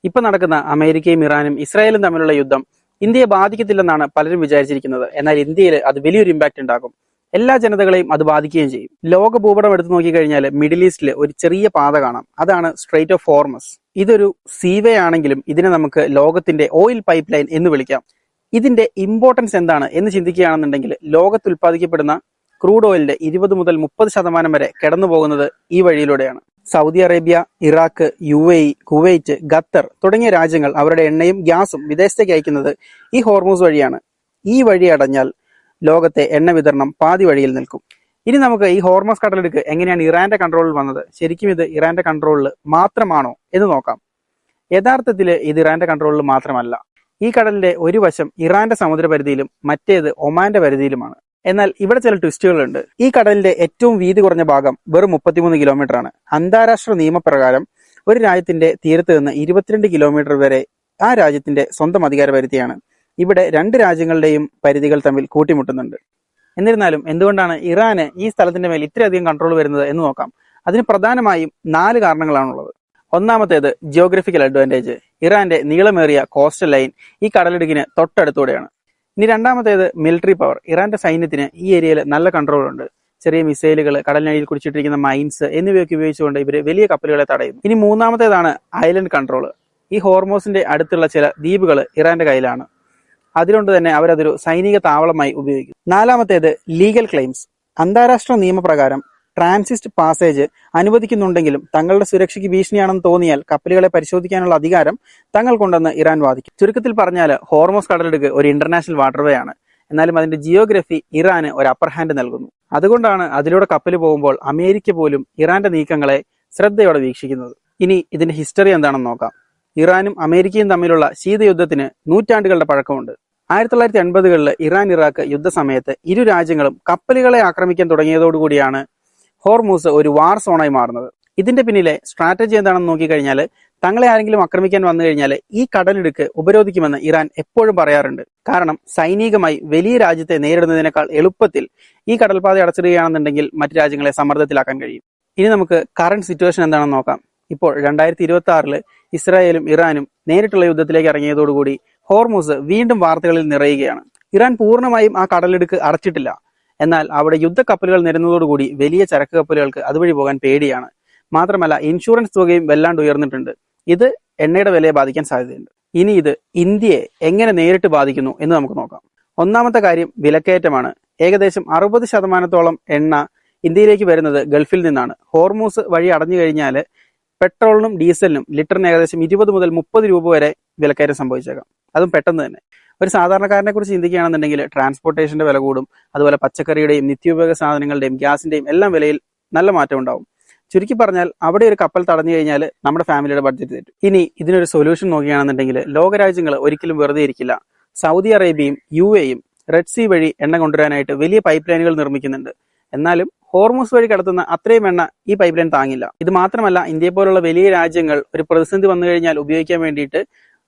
ഇപ്പൊ നടക്കുന്ന അമേരിക്കയും ഇറാനും ഇസ്രായേലും തമ്മിലുള്ള യുദ്ധം ഇന്ത്യയെ ബാധിക്കത്തില്ലെന്നാണ് പലരും വിചാരിച്ചിരിക്കുന്നത്. എന്നാൽ ഇന്ത്യയിൽ അത് വലിയൊരു ഇമ്പാക്ട് ഉണ്ടാക്കും. എല്ലാ ജനതകളെയും അത് ബാധിക്കുകയും ചെയ്യും. ലോക ഭൂപടം എടുത്തു നോക്കിക്കഴിഞ്ഞാൽ മിഡിൽ ഈസ്റ്റിൽ ഒരു ചെറിയ പാത കാണാം. അതാണ് സ്ട്രെയിറ്റ് ഓഫ് ഹോർമസ്. ഇതൊരു സീവേ ആണെങ്കിലും ഇതിനെ നമുക്ക് ലോകത്തിന്റെ ഓയിൽ പൈപ്പ് ലൈൻ എന്ന് വിളിക്കാം. ഇതിന്റെ ഇമ്പോർട്ടൻസ് എന്താണ് എന്ന് ചിന്തിക്കുകയാണെന്നുണ്ടെങ്കിൽ ലോകത്ത് ഉൽപ്പാദിക്കപ്പെടുന്ന ക്രൂഡ് ഓയിലിന്റെ 20 മുതൽ 30% വരെ കടന്നു പോകുന്നത് ഈ വഴിയിലൂടെയാണ്. Saudi Arabia, Iraq, UAE, Kuwait, Qatar തുടങ്ങിയ രാജ്യങ്ങൾ അവരുടെ എണ്ണയും ഗ്യാസും വിദേശത്തേക്ക് അയക്കുന്നത് ഈ ഹോർമൂസ് വഴിയാണ്. ഈ വഴി അടഞ്ഞാൽ ലോകത്തെ എണ്ണ വിതരണം പാതി വഴിയിൽ നിൽക്കും. ഇനി നമുക്ക് ഈ ഹോർമസ് കടലിടുക്ക് എങ്ങനെയാണ് ഇറാന്റെ കൺട്രോളിൽ വന്നത്, ശരിക്കും ഇത് ഇറാന്റെ കൺട്രോളിൽ മാത്രമാണോ എന്ന് നോക്കാം. യഥാർത്ഥത്തിൽ ഇത് ഇറാന്റെ കൺട്രോളിൽ മാത്രമല്ല. ഈ കടലിന്റെ ഒരു വശം ഇറാന്റെ സമുദ്രപരിധിയിലും മറ്റേത് ഒമാന്റെ പരിധിയിലുമാണ്. എന്നാൽ ഇവിടെ ചില ട്വിസ്റ്റുകളുണ്ട്. ഈ കടലിന്റെ ഏറ്റവും വീതി കുറഞ്ഞ ഭാഗം വെറും 33 കിലോമീറ്റർ ആണ്. അന്താരാഷ്ട്ര നിയമപ്രകാരം ഒരു രാജ്യത്തിന്റെ തീരത്ത് നിന്ന് 22 കിലോമീറ്റർ വരെ ആ രാജ്യത്തിന്റെ സ്വന്തം അധികാര പരിധിയാണ്. ഇവിടെ രണ്ട് രാജ്യങ്ങളുടെയും പരിധികൾ തമ്മിൽ കൂട്ടിമുട്ടുന്നുണ്ട്. എന്നിരുന്നാലും എന്തുകൊണ്ടാണ് ഇറാന് ഈ സ്ഥലത്തിന്റെ മേൽ ഇത്രയധികം കൺട്രോൾ വരുന്നത് എന്ന് നോക്കാം. അതിന് പ്രധാനമായും 4 കാരണങ്ങളാണുള്ളത്. ഒന്നാമത്തേത് ജിയോഗ്രഫിക്കൽ അഡ്വാൻറ്റേജ്. ഇറാന്റെ നീളമേറിയ കോസ്റ്റൽ ലൈൻ ഈ കടലിടുക്കിന് തൊട്ടടുത്തൂടെയാണ്. ഇനി രണ്ടാമത്തേത് മിലിറ്ററി പവർ. ഇറാന്റെ സൈന്യത്തിന് ഈ ഏരിയയിൽ നല്ല കൺട്രോൾ ഉണ്ട്. ചെറിയ മിസൈലുകൾ, കടലിനടിയിൽ കുടിച്ചിട്ടിരിക്കുന്ന മൈൻസ് എന്നിവയൊക്കെ ഉപയോഗിച്ചുകൊണ്ട് ഇവർ വലിയ കപ്പലുകളെ തടയുന്നു. ഇനി മൂന്നാമത്തേതാണ് ഐലൻഡ് കൺട്രോൾ. ഈ ഹോർമോസിന്റെ അടുത്തുള്ള ചില ദ്വീപുകൾ ഇറാന്റെ കയ്യിലാണ്. അതുകൊണ്ട് തന്നെ അവരതൊരു സൈനിക താവളമായി ഉപയോഗിക്കും. നാലാമത്തേത് ലീഗൽ ക്ലെയിംസ്. അന്താരാഷ്ട്ര നിയമപ്രകാരം ട്രാൻസിറ്റ് പാസേജ് അനുവദിക്കുന്നുണ്ടെങ്കിലും തങ്ങളുടെ സുരക്ഷയ്ക്ക് ഭീഷണിയാണെന്ന് തോന്നിയാൽ കപ്പലുകളെ പരിശോധിക്കാനുള്ള അധികാരം തങ്ങൾക്കുണ്ടെന്ന് ഇറാൻ വാദിക്കും. ചുരുക്കത്തിൽ പറഞ്ഞാൽ ഹോർമോസ് കടലിടുക്ക് ഒരു ഇന്റർനാഷണൽ വാട്ടർവേ ആണ്. എന്നാലും അതിന്റെ ജിയോഗ്രഫി ഇറാന് ഒരു അപ്പർ ഹാൻഡ് നൽകുന്നു. അതുകൊണ്ടാണ് അതിലൂടെ കപ്പൽ പോകുമ്പോൾ അമേരിക്ക പോലും ഇറാന്റെ നീക്കങ്ങളെ ശ്രദ്ധയോടെ വീക്ഷിക്കുന്നത്. ഇനി ഇതിന്റെ ഹിസ്റ്ററി എന്താണെന്ന് നോക്കാം. ഇറാനും അമേരിക്കയും തമ്മിലുള്ള ശീതയുദ്ധത്തിന് നൂറ്റാണ്ടുകളുടെ പഴക്കമുണ്ട്. 1980കളിൽ ഇറാൻ ഇറാഖ് യുദ്ധസമയത്ത് ഇരു രാജ്യങ്ങളും കപ്പലുകളെ ആക്രമിക്കാൻ തുടങ്ങിയതോടുകൂടിയാണ് ഹോർമൂസ് ഒരു വാർ സോണായി മാറുന്നത്. ഇതിന്റെ പിന്നിലെ സ്ട്രാറ്റജി എന്താണെന്ന് നോക്കിക്കഴിഞ്ഞാൽ തങ്ങളെ ആരെങ്കിലും ആക്രമിക്കാൻ വന്നു കഴിഞ്ഞാൽ ഈ കടലിടുക്ക് ഉപരോധിക്കുമെന്ന് ഇറാൻ എപ്പോഴും പറയാറുണ്ട്. കാരണം സൈനികമായി വലിയ രാജ്യത്തെ നേരിടുന്നതിനേക്കാൾ എളുപ്പത്തിൽ ഈ കടൽപാത അടച്ചിടുകയാണെന്നുണ്ടെങ്കിൽ മറ്റു രാജ്യങ്ങളെ സമ്മർദ്ദത്തിലാക്കാൻ കഴിയും. ഇനി നമുക്ക് കറന്റ് സിറ്റുവേഷൻ എന്താണെന്ന് നോക്കാം. ഇപ്പോൾ 2026 ഇസ്രായേലും ഇറാനും നേരിട്ടുള്ള യുദ്ധത്തിലേക്ക് ഇറങ്ങിയതോടുകൂടി ഹോർമൂസ് വീണ്ടും വാർത്തകളിൽ നിറയുകയാണ്. ഇറാൻ പൂർണ്ണമായും ആ കടലിടുക്ക് അടച്ചിട്ടില്ല. എന്നാൽ അവിടെ യുദ്ധക്കപ്പലുകൾ നിരന്നതോടുകൂടി വലിയ ചരക്ക് കപ്പലുകൾക്ക് അതുവഴി പോകാൻ പേടിയാണ്. മാത്രമല്ല ഇൻഷുറൻസ് തുകയും വല്ലാണ്ട് ഉയർന്നിട്ടുണ്ട്. ഇത് എണ്ണയുടെ വിലയെ ബാധിക്കാൻ സാധ്യതയുണ്ട്. ഇനി ഇത് ഇന്ത്യയെ എങ്ങനെ ബാധിക്കുന്നു എന്ന് നമുക്ക് നോക്കാം. ഒന്നാമത്തെ കാര്യം വിലക്കയറ്റമാണ്. ഏകദേശം 60% എണ്ണ ഇന്ത്യയിലേക്ക് വരുന്നത് ഗൾഫിൽ നിന്നാണ്. ഹോർമൂസ് വഴി അടഞ്ഞു കഴിഞ്ഞാൽ പെട്രോളിനും ഡീസലിനും ലിറ്ററിന് ഏകദേശം 20 മുതൽ 30 രൂപ വരെ വിലക്കയറ്റം സംഭവിച്ചേക്കാം. അതും പെട്ടെന്ന് തന്നെ. ഒരു സാധാരണക്കാരനെ കുറിച്ച് ചിന്തിക്കുകയാണെന്നുണ്ടെങ്കിൽ ട്രാൻസ്പോർട്ടേഷന്റെ വില കൂടും. അതുപോലെ പച്ചക്കറിയുടെയും നിത്യോപയോഗ സാധനങ്ങളുടെയും ഗ്യാസിന്റെയും എല്ലാം വിലയിൽ നല്ല മാറ്റം ഉണ്ടാവും. ചുരുക്കി പറഞ്ഞാൽ അവിടെ ഒരു കപ്പൽ തടഞ്ഞു കഴിഞ്ഞാൽ നമ്മുടെ ഫാമിലിയുടെ ബഡ്ജറ്റ് തെറ്റും. ഇനി ഇതിനൊരു സൊല്യൂഷൻ നോക്കുകയാണെന്നുണ്ടെങ്കിൽ ലോകരാജ്യങ്ങൾ ഒരിക്കലും വെറുതെ ഇരിക്കില്ല. സൗദി അറേബ്യയും UAEയും റെഡ് സീ വഴി എണ്ണ കൊണ്ടുവരാനായിട്ട് വലിയ പൈപ്പ് ലൈനുകൾ നിർമ്മിക്കുന്നുണ്ട്. എന്നാലും ഹോർമൂസ് വഴി കടത്തുന്ന അത്രയും എണ്ണ ഈ പൈപ്പ് ലൈൻ താങ്ങില്ല. ഇത് മാത്രമല്ല ഇന്ത്യയെ പോലുള്ള വലിയ രാജ്യങ്ങൾ ഒരു പ്രതിസന്ധി വന്നു കഴിഞ്ഞാൽ ഉപയോഗിക്കാൻ വേണ്ടിയിട്ട്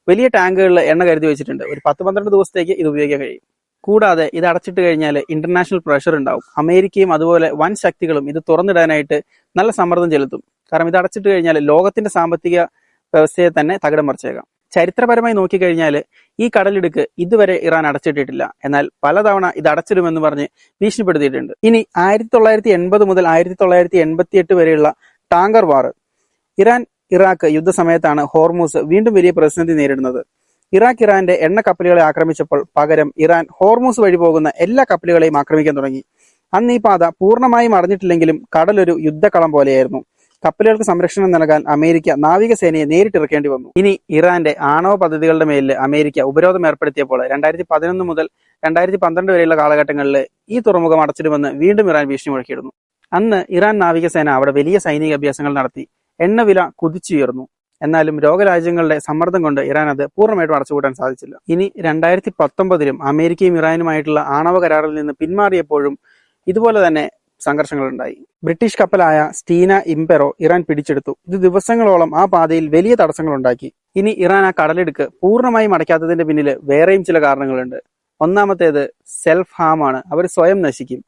വലിയ ടാങ്കുകളിൽ എണ്ണ കരുതി വെച്ചിട്ടുണ്ട്. ഒരു 10-12 ദിവസത്തേക്ക് ഇത് ഉപയോഗിക്കാൻ കഴിയും. കൂടാതെ ഇത് അടച്ചിട്ട് കഴിഞ്ഞാൽ ഇന്റർനാഷണൽ പ്രഷർ ഉണ്ടാവും. അമേരിക്കയും അതുപോലെ വൻ ശക്തികളും ഇത് തുറന്നിടാനായിട്ട് നല്ല സമ്മർദ്ദം ചെലുത്തും. കാരണം ഇത് അടച്ചിട്ട് കഴിഞ്ഞാൽ ലോകത്തിന്റെ സാമ്പത്തിക വ്യവസ്ഥയെ തന്നെ തകിടം മറിച്ചേക്കാം. ചരിത്രപരമായി നോക്കിക്കഴിഞ്ഞാൽ ഈ കടലിടുക്ക് ഇതുവരെ ഇറാൻ അടച്ചിട്ടിട്ടില്ല. എന്നാൽ പലതവണ ഇത് അടച്ചിടുമെന്ന് പറഞ്ഞ് ഭീഷണിപ്പെടുത്തിയിട്ടുണ്ട്. ഇനി 1980 മുതൽ 1988 വരെയുള്ള ടാങ്കർ വാർ. ഇറാൻ ഇറാഖ് യുദ്ധസമയത്താണ് ഹോർമൂസ് വീണ്ടും വലിയ പ്രതിസന്ധി നേരിടുന്നത്. ഇറാഖ് ഇറാന്റെ എണ്ണ കപ്പലുകളെ ആക്രമിച്ചപ്പോൾ പകരം ഇറാൻ ഹോർമൂസ് വഴി പോകുന്ന എല്ലാ കപ്പലുകളെയും ആക്രമിക്കാൻ തുടങ്ങി. അന്ന് ഈ പാത പൂർണ്ണമായും അടഞ്ഞിട്ടില്ലെങ്കിലും കടലൊരു യുദ്ധക്കളം പോലെയായിരുന്നു. കപ്പലുകൾക്ക് സംരക്ഷണം നൽകാൻ അമേരിക്ക നാവികസേനയെ നേരിട്ടിറക്കേണ്ടി വന്നു. ഇനി ഇറാന്റെ ആണവ പദ്ധതികളുടെ മേലിൽ അമേരിക്ക ഉപരോധം ഏർപ്പെടുത്തിയപ്പോൾ 2011 മുതൽ 2012 വരെയുള്ള കാലഘട്ടങ്ങളിൽ ഈ തുറമുഖം അടച്ചിടുമെന്ന് വീണ്ടും ഇറാൻ ഭീഷണി മുഴക്കിയിരുന്നു. അന്ന് ഇറാൻ നാവികസേന അവിടെ വലിയ സൈനിക അഭ്യാസങ്ങൾ നടത്തി. എണ്ണവില കുതിച്ചുയർന്നു. എന്നാലും ലോകരാജ്യങ്ങളുടെ സമ്മർദ്ദം കൊണ്ട് ഇറാൻ അത് പൂർണ്ണമായിട്ടും അടച്ചുപൂട്ടാൻ സാധിച്ചില്ല. ഇനി 2019 അമേരിക്കയും ഇറാനുമായിട്ടുള്ള ആണവ കരാറിൽ നിന്ന് പിന്മാറിയപ്പോഴും ഇതുപോലെ തന്നെ സംഘർഷങ്ങളുണ്ടായി. ബ്രിട്ടീഷ് കപ്പലായ സ്റ്റീന ഇംപെറോ ഇറാൻ പിടിച്ചെടുത്തു. ഇത് ദിവസങ്ങളോളം ആ പാതയിൽ വലിയ തടസ്സങ്ങൾ ഉണ്ടാക്കി. ഇനി ഇറാൻ ആ കടലിടുക്ക് പൂർണ്ണമായും അടയ്ക്കാത്തതിന്റെ പിന്നിൽ വേറെയും ചില കാരണങ്ങളുണ്ട്. ഒന്നാമത്തേത് സെൽഫ് ഹാം ആണ്. അവർ സ്വയം നശിക്കും.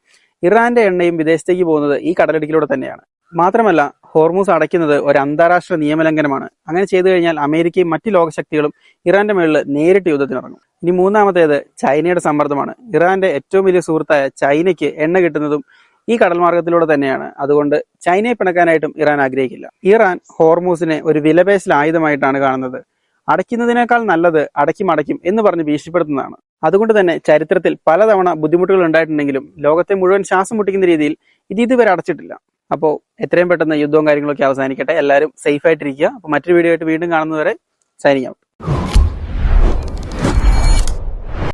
ഇറാന്റെ എണ്ണയും വിദേശത്തേക്ക് പോകുന്നത് ഈ കടലിടുക്കിലൂടെ തന്നെയാണ്. മാത്രമല്ല ഹോർമൂസ് അടയ്ക്കുന്നത് ഒരു അന്താരാഷ്ട്ര നിയമലംഘനമാണ്. അങ്ങനെ ചെയ്തു കഴിഞ്ഞാൽ അമേരിക്കയും മറ്റ് ലോകശക്തികളും ഇറാന്റെ മേളിൽ നേരിട്ട് യുദ്ധത്തിനിറങ്ങും. ഇനി മൂന്നാമത്തേത് ചൈനയുടെ സമ്മർദ്ദമാണ്. ഇറാന്റെ ഏറ്റവും വലിയ സുഹൃത്തായ ചൈനയ്ക്ക് എണ്ണ കിട്ടുന്നതും ഈ കടൽമാർഗത്തിലൂടെ തന്നെയാണ്. അതുകൊണ്ട് ചൈനയെ പിണക്കാനായിട്ടും ഇറാൻ ആഗ്രഹിക്കില്ല. ഇറാൻ ഹോർമൂസിനെ ഒരു വിലപേശൽ ആയുധമായിട്ടാണ് കാണുന്നത്. അടയ്ക്കുന്നതിനേക്കാൾ നല്ലത് അടയ്ക്കും എന്ന് പറഞ്ഞ് ഭീഷണിപ്പെടുത്തുന്നതാണ്. അതുകൊണ്ട് തന്നെ ചരിത്രത്തിൽ പലതവണ ബുദ്ധിമുട്ടുകൾ ഉണ്ടായിട്ടുണ്ടെങ്കിലും ലോകത്തെ മുഴുവൻ ശ്വാസം മുട്ടിക്കുന്ന രീതിയിൽ ഇത് ഇതുവരെ അടച്ചിട്ടില്ല. അപ്പോൾ എത്രയും പെട്ടെന്ന് യുദ്ധവും കാര്യങ്ങളൊക്കെ അവസാനിക്കട്ടെ. എല്ലാവരും സേഫ് ആയിട്ടിരിക്കുക. അപ്പോൾ മറ്റൊരു വീഡിയോ ആയിട്ട് വീണ്ടും കാണുന്നതുവരെ സൈനിങ് ഔട്ട്.